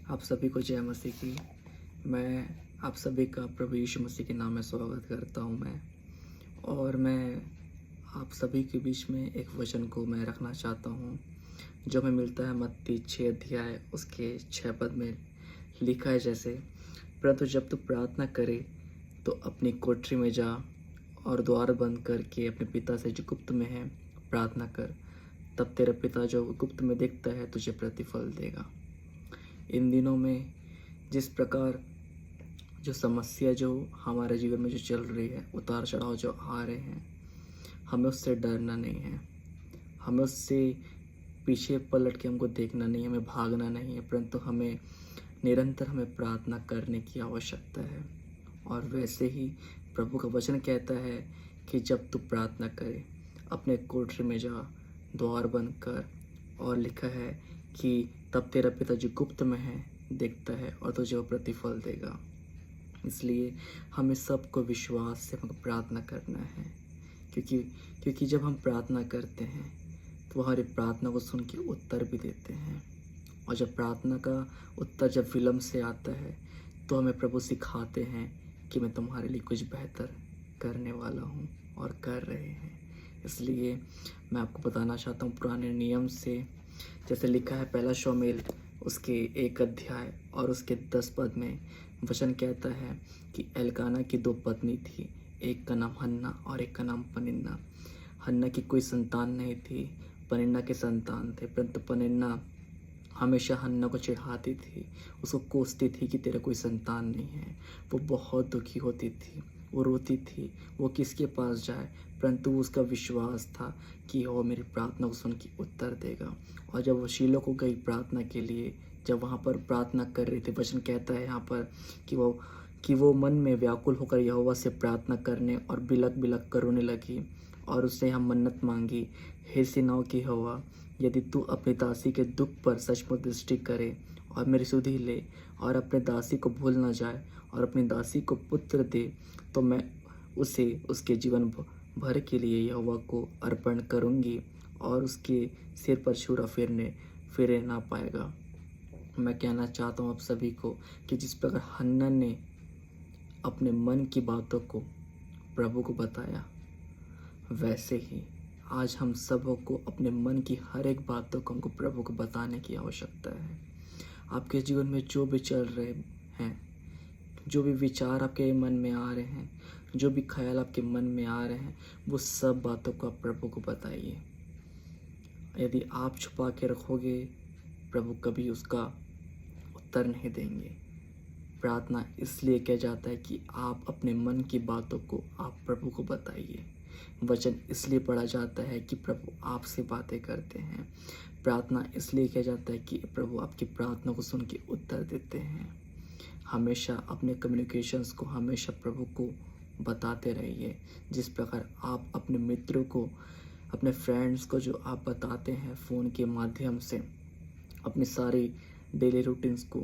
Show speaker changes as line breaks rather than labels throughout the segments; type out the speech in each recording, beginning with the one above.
आप सभी को जय मसीह की। मैं आप सभी का प्रभु यीशु मसीह के नाम में स्वागत करता हूं और मैं आप सभी के बीच में एक वचन को मैं रखना चाहता हूं जो हमें मिलता है मत्ती 6 अध्याय उसके 6 पद में लिखा है जैसे, परंतु जब तू प्रार्थना करे तो अपनी कोठरी में जा और द्वार बंद करके अपने पिता से जो गुप्त में है प्रार्थना कर, तब तेरा पिता जो गुप्त में देखता है तुझे प्रतिफल देगा। इन दिनों में जिस प्रकार जो समस्या जो हमारे जीवन में जो चल रही है, उतार चढ़ाव जो आ रहे हैं, हमें उससे डरना नहीं है, हमें उससे पीछे पलट के हमको देखना नहीं है, हमें भागना नहीं है, परंतु हमें निरंतर हमें प्रार्थना करने की आवश्यकता है। और वैसे ही प्रभु का वचन कहता है कि जब तू प्रार्थना करे अपने कोठरी में जा, द्वार बंद कर, और लिखा है कि तब तेरा पिता जो गुप्त में है देखता है और तुझे वो प्रतिफल देगा। इसलिए हमें सबको विश्वास से प्रार्थना करना है, क्योंकि जब हम प्रार्थना करते हैं तो हमारी प्रार्थना को सुन के उत्तर भी देते हैं। और जब प्रार्थना का उत्तर जब विलम्ब से आता है तो हमें प्रभु सिखाते हैं कि मैं तुम्हारे लिए कुछ बेहतर करने वाला हूँ और कर रहे हैं। इसलिए मैं आपको बताना चाहता हूँ पुराने नियम से, जैसे लिखा है पहला शमूएल उसके 1 अध्याय और उसके 10 पद में वचन कहता है कि एल्काना की 2 पत्नी थी, एक का नाम हन्ना और एक का नाम पनिन्ना। हन्ना की कोई संतान नहीं थी, पनिन्ना के संतान थे, परंतु पनिन्ना हमेशा हन्ना को चिढ़ाती थी, उसको कोसती थी कि तेरा कोई संतान नहीं है। वो बहुत दुखी होती थी, वो रोती थी, वो किसके पास जाए, परंतु उसका विश्वास था कि वो मेरी प्रार्थना को सुन के उत्तर देगा। और जब वो शीलो को गई प्रार्थना के लिए, जब वहाँ पर प्रार्थना कर रही थी, वचन कहता है यहाँ पर कि वो मन में व्याकुल होकर यहोवा से प्रार्थना करने और बिलक बिलक कर रोने लगी। और उसने यहाँ मन्नत मांगी, हे सेनाओं की यहोवा, यदि तू अपनी दासी के दुख पर सचमुच दृष्टि करे और मेरी सुधि ले और अपने दासी को भूल न जाए और अपनी दासी को पुत्र दे, तो मैं उसे उसके जीवन भर के लिए यहोवा को अर्पण करूँगी और उसके सिर पर छुरा फिरे ना पाएगा। मैं कहना चाहता हूँ आप सभी को कि जिस प्रकार हन्ना ने अपने मन की बातों को प्रभु को बताया, वैसे ही आज हम सबों को अपने मन की हर एक बातों को हमको प्रभु को बताने की आवश्यकता है। आपके जीवन में जो भी चल रहे हैं, जो भी विचार आपके मन में आ रहे हैं, जो भी ख्याल आपके मन में आ रहे हैं, वो सब बातों को आप प्रभु को बताइए। यदि आप छुपा के रखोगे, प्रभु कभी उसका उत्तर नहीं देंगे। प्रार्थना इसलिए किया जाता है कि आप अपने मन की बातों को आप प्रभु को बताइए। वचन इसलिए पढ़ा जाता है कि प्रभु आपसे बातें करते हैं। प्रार्थना इसलिए किया जाता है कि प्रभु आपकी प्रार्थना को सुन के उत्तर देते हैं। हमेशा अपने कम्युनिकेशंस को हमेशा प्रभु को बताते रहिए। जिस प्रकार आप अपने मित्रों को, अपने फ्रेंड्स को जो आप बताते हैं फ़ोन के माध्यम से अपनी सारी डेली रूटीन्स को,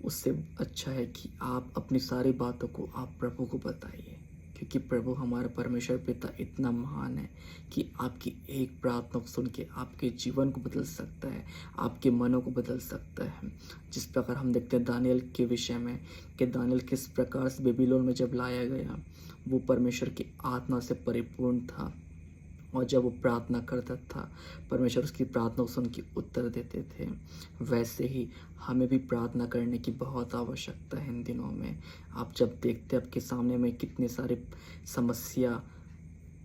उससे अच्छा है कि आप अपनी सारी बातों को आप प्रभु को बताइए। क्योंकि प्रभु हमारा परमेश्वर पिता इतना महान है कि आपकी एक प्रार्थना को सुन के आपके जीवन को बदल सकता है, आपके मनों को बदल सकता है। जिस प्रकार हम देखते हैं दानियल के विषय में कि दानियल किस प्रकार से बेबीलोन में जब लाया गया, वो परमेश्वर की आत्मा से परिपूर्ण था, और जब वो प्रार्थना करता था परमेश्वर उसकी प्रार्थना को सुन के उत्तर देते थे। वैसे ही हमें भी प्रार्थना करने की बहुत आवश्यकता है इन दिनों में। आप जब देखते हैं आपके सामने में कितने सारे समस्या,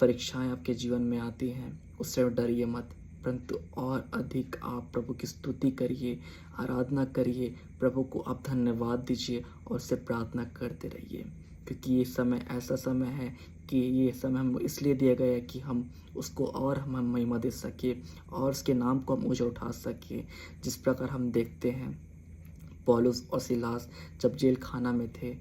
परीक्षाएं आपके जीवन में आती हैं, उससे डरिए मत, परंतु और अधिक आप प्रभु की स्तुति करिए, आराधना करिए, प्रभु को आप धन्यवाद दीजिए और उससे प्रार्थना करते रहिए। क्योंकि ये समय ऐसा समय है कि ये समय हम इसलिए दिया गया है कि हम उसको और हम महिमा दे सके और उसके नाम को हम ऊँचा उठा सके। जिस प्रकार हम देखते हैं पौलुस और सिलास जब जेल खाना में थे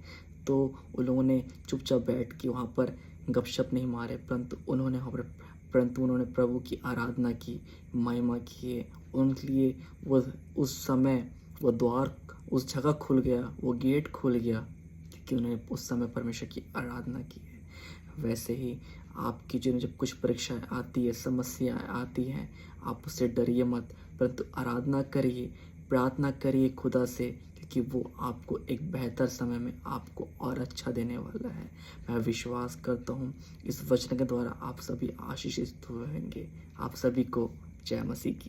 तो उन लोगों ने चुपचाप बैठ के वहाँ पर गपशप नहीं मारे, परंतु उन्होंने प्रभु की आराधना की, महिमा किए। उनके लिए वो उस समय वो द्वार, उस जगह खुल गया, वो गेट खुल गया क्योंकि उन्होंने उस समय परमेश्वर की आराधना की है। वैसे ही आपकी जीवन जब कुछ परीक्षाएं आती है, समस्याएं आती हैं, आप उससे डरिए मत, परंतु आराधना करिए, प्रार्थना करिए खुदा से, क्योंकि वो आपको एक बेहतर समय में आपको और अच्छा देने वाला है। मैं विश्वास करता हूँ इस वचन के द्वारा आप सभी आशीषित होंगे। आप सभी को जय मसीह की।